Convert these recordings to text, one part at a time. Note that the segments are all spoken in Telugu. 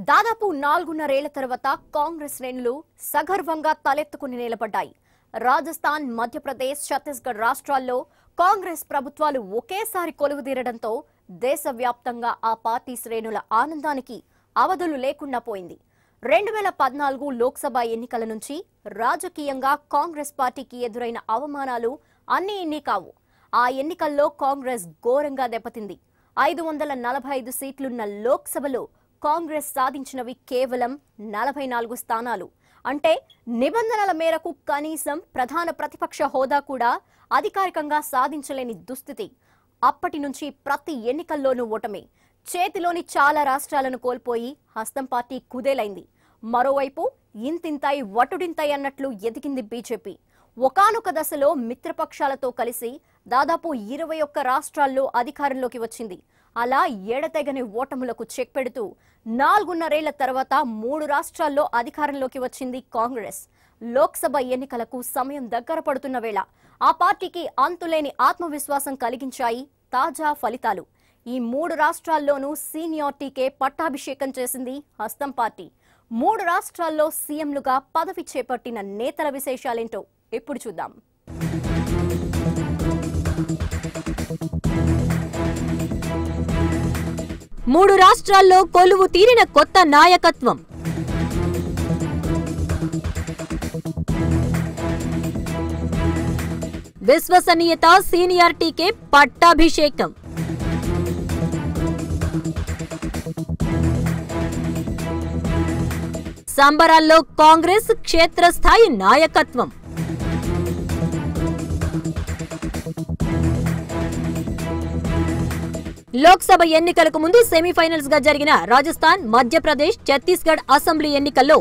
దాదాపు 4.5 ఏళ్ల తర్వాత కాంగ్రెస్ శ్రేణులు సగర్వంగా తలెత్తుకుని నిలబడ్డాయి. రాజస్థాన్, మధ్యప్రదేశ్, ఛత్తీస్గఢ్ రాష్ట్రాల్లో కాంగ్రెస్ ప్రభుత్వాలు ఒకేసారి కొలువుదీరడంతో దేశవ్యాప్తంగా ఆ పార్టీ శ్రేణుల ఆనందానికి అవధులు లేకుండా పోయింది. 2014 లోక్సభ ఎన్నికల నుంచి రాజకీయంగా కాంగ్రెస్ పార్టీకి ఎదురైన అవమానాలు అన్ని ఇన్ని కావు. ఆ ఎన్నికల్లో కాంగ్రెస్ ఘోరంగా దెబ్బతింది. 545 సీట్లున్న లోక్సభలో కాంగ్రెస్ సాధించినవి కేవలం 44 స్థానాలు. అంటే నిబంధనల మేరకు కనీసం ప్రధాన ప్రతిపక్ష హోదా కూడా అధికారికంగా సాధించలేని దుస్థితి. అప్పటి నుంచి ప్రతి ఎన్నికల్లోనూ ఓటమి. చేతిలోని చాలా రాష్ట్రాలను కోల్పోయి హస్తం పార్టీ కుదేలైంది. మరోవైపు ఇంతింతాయి వటుడింతాయి అన్నట్లు ఎదిగింది బీజేపీ. ఒకానొక దశలో మిత్రపక్షాలతో కలిసి దాదాపు 21 రాష్ట్రాల్లో అధికారంలోకి వచ్చింది. అలా ఎడతెగని ఓటములకు చెక్ పెడుతూ 4.5 ఏళ్ల తర్వాత 3 రాష్ట్రాల్లో అధికారంలోకి వచ్చింది కాంగ్రెస్. లోక్సభ ఎన్నికలకు సమయం దగ్గర పడుతున్న వేళ ఆ పార్టీకి అంతులేని ఆత్మవిశ్వాసం కలిగించాయి తాజా ఫలితాలు. ఈ 3 రాష్ట్రాల్లోనూ సీనియారిటీకే పట్టాభిషేకం చేసింది హస్తం పార్టీ. 3 రాష్ట్రాల్లో సీఎంలుగా పదవి చేపట్టిన నేతల విశేషాలేంటో ఇప్పుడు చూద్దాం. మూడు రాష్ట్రాల్లో కొలువు తీరిన కొత్త నాయకత్వం. విశ్వసనీయత, సీనియారిటీకే పట్టాభిషేకం. సంబరాల్లో కాంగ్రెస్ క్షేత్రస్థాయి నాయకత్వం. లోక్సభ ఎన్నికలకు ముందు సెమీఫైనల్స్ గా జరిగిన రాజస్థాన్, మధ్యప్రదేశ్, ఛత్తీస్గఢ్ అసెంబ్లీ ఎన్నికల్లో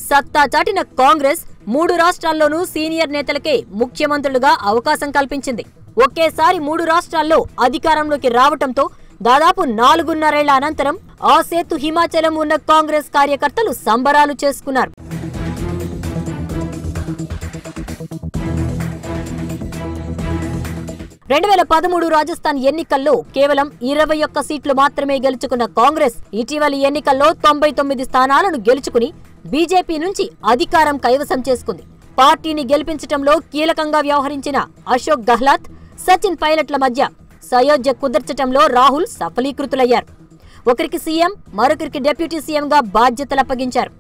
సత్తా చాటిన కాంగ్రెస్ 3 రాష్ట్రాల్లోనూ సీనియర్ నేతలకే ముఖ్యమంత్రులుగా అవకాశం కల్పించింది. ఒకేసారి 3 రాష్ట్రాల్లో అధికారంలోకి రావటంతో దాదాపు 4.5 ఏళ్ల అనంతరం ఆ సేతు హిమాచలం ఉన్న కాంగ్రెస్ కార్యకర్తలు సంబరాలు చేసుకున్నారు. రెండు 2013 రాజస్థాన్ ఎన్నికల్లో కేవలం 21 సీట్లు మాత్రమే గెలుచుకున్న కాంగ్రెస్ ఇటీవలి ఎన్నికల్లో 99 స్థానాలను గెలుచుకుని బీజేపీ నుంచి అధికారం కైవసం చేసుకుంది. పార్టీని గెలిపించడంలో కీలకంగా వ్యవహరించిన అశోక్ గెహ్లాట్, సచిన్ పైలట్ల మధ్య సయోధ్య కుదర్చటంలో రాహుల్ సఫలీకృతులయ్యారు. ఒకరికి సీఎం, మరొకరికి డిప్యూటీ సీఎంగా బాధ్యతలు అప్పగించారు.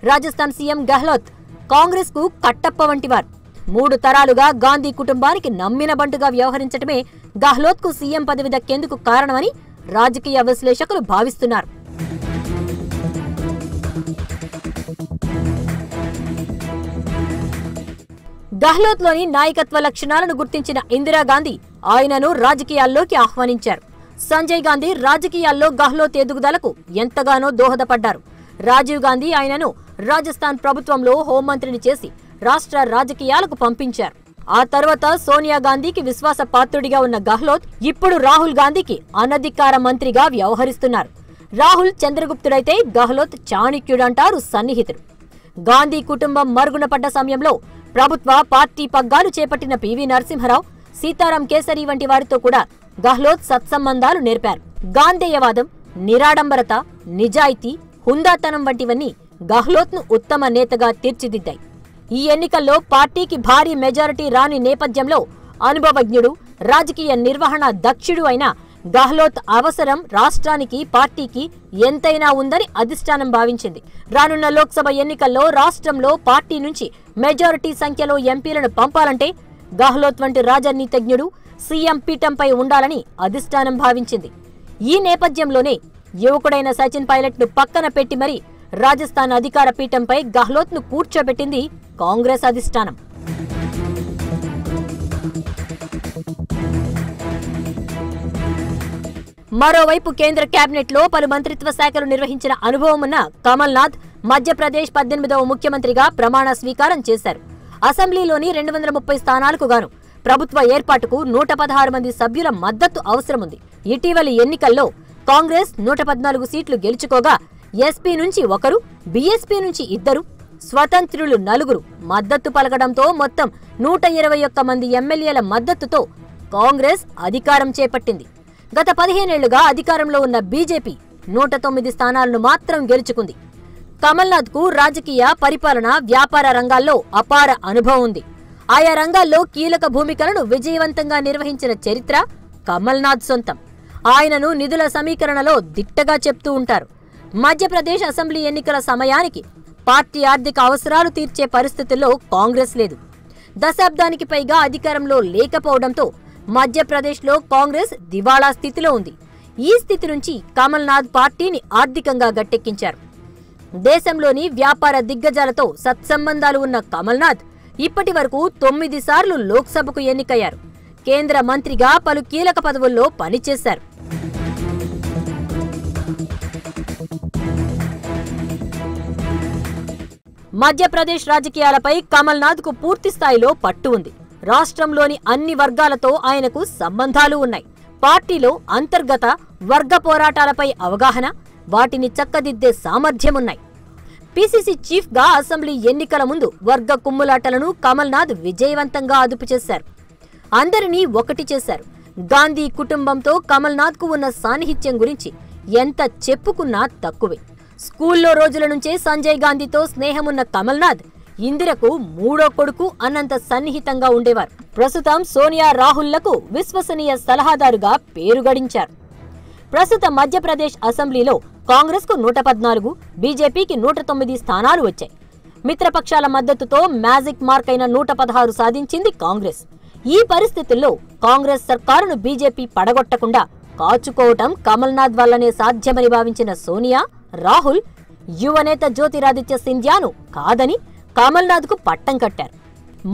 రాజస్థాన్ సీఎం గెహ్లాట్ కాంగ్రెస్ కు కట్టప్ప వంటివారు. 3 తరాలుగా గాంధీ కుటుంబానికి నమ్మిన బంటుగా వ్యవహరించడమే గెహ్లాట్ కు సీఎం పదవి దక్కేందుకు కారణమని రాజకీయ విశ్లేషకులు భావిస్తున్నారు. గెహ్లాట్ లోని నాయకత్వ లక్షణాలను గుర్తించిన ఇందిరాగాంధీ ఆయనను రాజకీయాల్లోకి ఆహ్వానించారు. సంజయ్ గాంధీ రాజకీయాల్లో గెహ్లాట్ ఎదుగుదలకు ఎంతగానో దోహదపడ్డారు. రాజీవ్ గాంధీ ఆయనను రాజస్థాన్ ప్రభుత్వంలో హోంమంత్రిని చేసి రాష్ట్ర రాజకీయాలకు పంపించారు. ఆ తర్వాత సోనియా గాంధీకి విశ్వాస పాత్రుడిగా ఉన్న గెహ్లాట్ ఇప్పుడు రాహుల్ గాంధీకి అనధికార మంత్రిగా వ్యవహరిస్తున్నారు. రాహుల్ చంద్రగుప్తుడైతే గెహ్లాట్ చాణక్యుడంటారు సన్నిహితుడు. గాంధీ కుటుంబం మరుగున పడ్డ సమయంలో ప్రభుత్వ పార్టీ పగ్గాలు చేపట్టిన పివి నరసింహరావు, సీతారాం కేసరి వంటి వారితో కూడా గెహ్లాట్ సత్సంబంధాలు నేర్పారు. గాంధేయవాదం, నిరాడంబరత, నిజాయితీ, హుందాతనం వంటివన్నీ గెహ్లాట్ ను ఉత్తమ నేతగా తీర్చిదిద్దాయి. ఈ ఎన్నికల్లో పార్టీకి భారీ మెజారిటీ రాని నేపథ్యంలో అనుభవజ్ఞుడు, రాజకీయ నిర్వహణ దక్షుడు అయిన గెహ్లాట్ అవసరం రాష్ట్రానికి, పార్టీకి ఎంతైనా ఉందని అధిష్టానం భావించింది. రానున్న లోక్సభ ఎన్నికల్లో రాష్ట్రంలో పార్టీ నుంచి మెజారిటీ సంఖ్యలో ఎంపీలను పంపాలంటే గెహ్లాట్ వంటి రాజనీతిజ్ఞుడు సీఎం పీఠంపై ఉండాలని అధిష్టానం భావించింది. ఈ నేపథ్యంలోనే యువకుడైన సచిన్ పైలట్ ను పక్కన పెట్టి మరీ రాజస్థాన్ అధికార పీఠంపై గెహ్లాట్ ను కూర్చోబెట్టింది కాంగ్రెస్ అధిష్టానం. మరోవైపు కేంద్ర కేబినెట్ లో పలు మంత్రిత్వ శాఖలు నిర్వహించిన అనుభవం ఉన్న కమల్నాథ్ మధ్యప్రదేశ్ 18వ ముఖ్యమంత్రిగా ప్రమాణ స్వీకారం చేశారు. అసెంబ్లీలోని 230 స్థానాలకు గాను ప్రభుత్వ ఏర్పాటుకు 116 మంది సభ్యుల మద్దతు అవసరముంది. ఇటీవలి ఎన్నికల్లో కాంగ్రెస్ 114 సీట్లు గెలుచుకోగా ఎస్పీ నుంచి 1, బీఎస్పీ నుంచి 2, స్వతంత్రులు 4 మద్దతు పలకడంతో మొత్తం 121 మంది ఎమ్మెల్యేల మద్దతుతో కాంగ్రెస్ అధికారం చేపట్టింది. గత 15 ఏళ్లుగా అధికారంలో ఉన్న బీజేపీ 109 స్థానాలను మాత్రం గెలుచుకుంది. కమల్నాథ్ కు రాజకీయ, పరిపాలన, వ్యాపార రంగాల్లో అపార అనుభవం ఉంది. ఆయా రంగాల్లో కీలక భూమికలను విజయవంతంగా నిర్వహించిన చరిత్ర కమల్నాథ్ సొంతం. ఆయనను నిధుల సమీకరణలో దిట్టగా చెప్తూ ఉంటారు. మధ్యప్రదేశ్ అసెంబ్లీ ఎన్నికల సమయానికి పార్టీ ఆర్థిక అవసరాలు తీర్చే పరిస్థితుల్లో కాంగ్రెస్ లేదు. దశాబ్దానికి పైగా అధికారంలో లేకపోవడంతో మధ్యప్రదేశ్లో కాంగ్రెస్ దివాళా స్థితిలో ఉంది. ఈ స్థితి నుంచి కమల్నాథ్ పార్టీని ఆర్థికంగా గట్టెక్కించారు. దేశంలోని వ్యాపార దిగ్గజాలతో సత్సంబంధాలు ఉన్న కమల్నాథ్ ఇప్పటి వరకు 9 సార్లు లోక్సభకు ఎన్నికయ్యారు. కేంద్ర మంత్రిగా పలు కీలక పదవుల్లో పనిచేశారు. మధ్యప్రదేశ్ రాజకీయాలపై కమల్నాథ్ కు పూర్తి స్థాయిలో పట్టు ఉంది. రాష్ట్రంలోని అన్ని వర్గాలతో ఆయనకు సంబంధాలు ఉన్నాయి. పార్టీలో అంతర్గత వర్గ పోరాటాలపై అవగాహన, వాటిని చక్కదిద్దే సామర్థ్యమున్నాయి. పిసిసి చీఫ్ గా అసెంబ్లీ ఎన్నికల ముందు వర్గ కుమ్ములాటలను కమల్నాథ్ విజయవంతంగా అదుపు చేశారు. అందరినీ ఒకటి చేశారు. గాంధీ కుటుంబంతో కమల్నాథ్ కు ఉన్న సాన్నిహిత్యం గురించి ఎంత చెప్పుకున్నా తక్కువే. స్కూల్లో రోజుల నుంచే సంజయ్ గాంధీతో స్నేహమున్న కమల్నాథ్ ఇందిరకు 3వ కొడుకు అన్నంత సన్నిహితంగా ఉండేవారు. ప్రస్తుతం సోనియా, రాహుల్లకు విశ్వసనీయ సలహాదారుగా పేరు గడించారు. ప్రస్తుత మధ్యప్రదేశ్ అసెంబ్లీలో కాంగ్రెస్ కు 114, బీజేపీకి 109 స్థానాలు వచ్చాయి. మిత్రపక్షాల మద్దతుతో మ్యాజిక్ మార్క్ అయిన 116 సాధించింది కాంగ్రెస్. ఈ పరిస్థితుల్లో కాంగ్రెస్ సర్కారును బీజేపీ పడగొట్టకుండా కాచుకోవటం కమల్నాథ్ వల్లనే సాధ్యమని భావించిన సోనియా, రాహుల్ యువనేత జ్యోతిరాదిత్య సింధియాను కాదని కమల్నాథ్ కు పట్టం కట్టారు.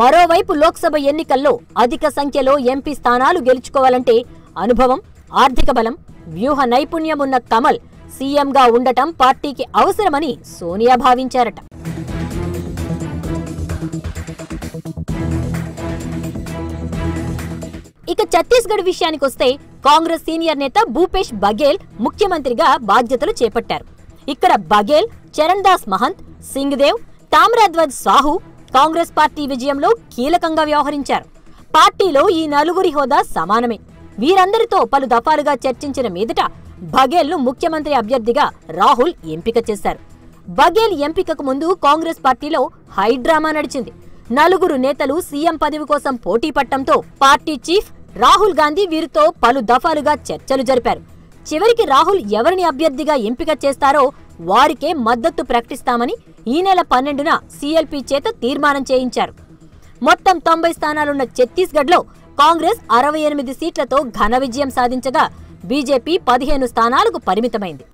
మరోవైపు లోక్సభ ఎన్నికల్లో అధిక సంఖ్యలో ఎంపీ స్థానాలు గెలుచుకోవాలంటే అనుభవం, ఆర్థిక బలం, వ్యూహ నైపుణ్యం ఉన్న కమల్ సీఎంగా ఉండటం పార్టీకి అవసరమని సోనియా భావించారట. ఇక ఛత్తీస్గఢ్ విషయానికొస్తే కాంగ్రెస్ సీనియర్ నేత భూపేష్ బఘేల్ ముఖ్యమంత్రిగా బాధ్యతలు చేపట్టారు. ఇక్కడ బఘేల్, చరణ్ దాస్ మహంత్, సింగ్దేవ్, తామ్రధ్వజ్ సాహు కాంగ్రెస్ పార్టీ విజయంలో కీలకంగా వ్యవహరించారు. పార్టీలో ఈ నలుగురి హోదా సమానమే. వీరందరితో పలు దఫాలుగా చర్చించిన మీదట బఘేల్ను ముఖ్యమంత్రి అభ్యర్థిగా రాహుల్ ఎంపిక చేశారు. బఘేల్ ఎంపికకు ముందు కాంగ్రెస్ పార్టీలో హైడ్రామా నడిచింది. నలుగురు నేతలు సీఎం పదవి కోసం పోటీ పట్టడంతో పార్టీ చీఫ్ రాహుల్ గాంధీ వీరితో పలు దఫాలుగా చర్చలు జరిపారు. చివరికి రాహుల్ ఎవరిని అభ్యర్థిగా ఎంపిక చేస్తారో వారికే మద్దతు ప్రకటిస్తామని ఈ నెల 12న సీఎల్పీ చేత తీర్మానం చేయించారు. మొత్తం 90 స్థానాలున్న ఛత్తీస్గఢ్లో కాంగ్రెస్ 68 సీట్లతో ఘన విజయం సాధించగా బీజేపీ 15 స్థానాలకు పరిమితమైంది.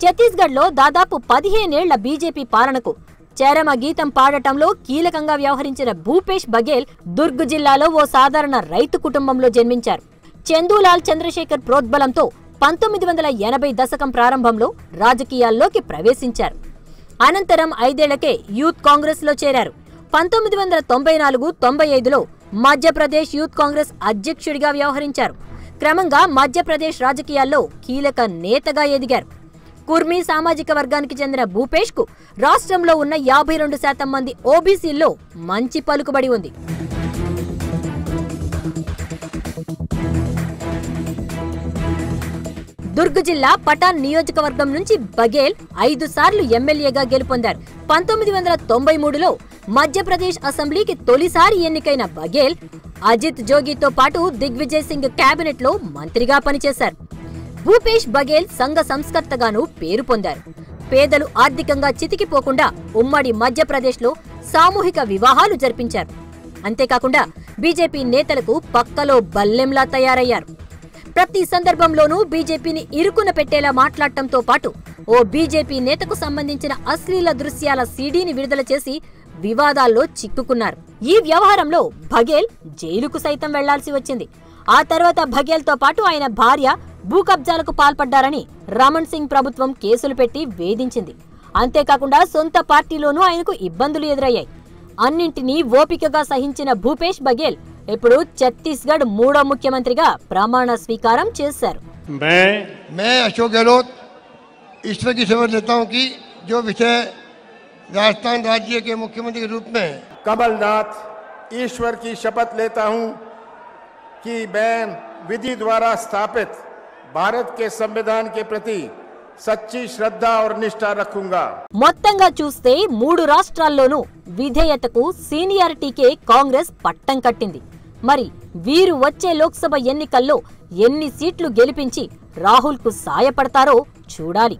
ఛత్తీస్గఢ్లో దాదాపు 15 ఏళ్ల బీజేపీ పాలనకు చరమ గీతం పాడటంలో కీలకంగా వ్యవహరించిన భూపేష్ బఘేల్ దుర్గ్ జిల్లాలో ఓ సాధారణ రైతు కుటుంబంలో జన్మించారు. చందూలాల్ చంద్రశేఖర్ ప్రోద్బలంతో 1980 దశకం ప్రారంభంలో రాజకీయాల్లోకి ప్రవేశించారు. అనంతరం 5 ఏళ్లకే యూత్ కాంగ్రెస్ లో చేరారు. 1994-95లో మధ్యప్రదేశ్ యూత్ కాంగ్రెస్ అధ్యక్షుడిగా వ్యవహరించారు. క్రమంగా మధ్యప్రదేశ్ రాజకీయాల్లో కీలక నేతగా ఎదిగారు. కుర్మీ సామాజిక వర్గానికి చెందిన భూపేష్ కు రాష్ట్రంలో ఉన్న 52% మంది ఓబీసీల్లో మంచి పలుకుబడి ఉంది. దుర్గ్ జిల్లా పటాన్ నియోజకవర్గం నుంచి బఘేల్ 5 సార్లు ఎమ్మెల్యేగా గెలుపొందారు. 1993లో మధ్యప్రదేశ్ అసెంబ్లీకి తొలిసారి ఎన్నికైన బఘేల్ అజిత్ జోగితో పాటు దిగ్విజయ్ సింగ్ కేబినెట్ లో మంత్రిగా పనిచేశారు. భూపేష్ బఘేల్ సంఘ సంస్కర్తగాను పేరు పొందారు. పేదలు ఆర్థికంగా చితికిపోకుండా ఉమ్మడి మధ్యప్రదేశ్లో సామూహిక వివాహాలు జరిపించారు. అంతేకాకుండా బీజేపీ నేతలకు పక్కలో బల్లెంలా తయారయ్యారు. ప్రతి సందర్భంలోనూ బీజేపీని ఇరుకున పెట్టేలా మాట్లాడటంతో పాటు ఓ బీజేపీ నేతకు సంబంధించిన అశ్లీల దృశ్యాల సీడీని విడుదల చేసి వివాదాల్లో చిక్కుకున్నారు. ఈ వ్యవహారంలో బఘేల్ జైలుకు సైతం వెళ్లాల్సి వచ్చింది. ఆ తర్వాత బఘేల్ తో పాటు ఆయన భార్య భూ కబ్జాలకు పాల్పడ్డారని రమణ్ సింగ్ ప్రభుత్వం కేసులు పెట్టి వేధించింది. అంతేకాకుండా సొంత పార్టీలోనూ ఆయనకు ఇబ్బందులు ఎదురయ్యాయి. అన్నింటినీ ఓపికగా సహించిన భూపేష్ బఘేల్ ఇప్పుడు ఛత్తీస్గఢ్ 3వ ముఖ్యమంత్రిగా ప్రమాణ స్వీకారం చేశారు. मैं अशोक गहलोत ईश्वर की शपथ लेता हूं कि जो विषय राजस्थान राज्य के मुख्यमंत्री के रूप में कमलनाथ ईश्वर की शपथ लेता हूं कि मैं विधि द्वारा स्थापित भारत के संविधान के प्रति सच्ची श्रद्धा और निष्ठा रखूंगा। మొత్తంగా చూస్తే 3 రాష్ట్రాల్లోనూ విధేయతకు సీనియారిటీకే కాంగ్రెస్ పట్టం కట్టింది. మరి వీరు వచ్చే లోక్సభ ఎన్నికల్లో ఎన్ని సీట్లు గెలిపించి రాహుల్కు సాయపడతారో చూడాలి.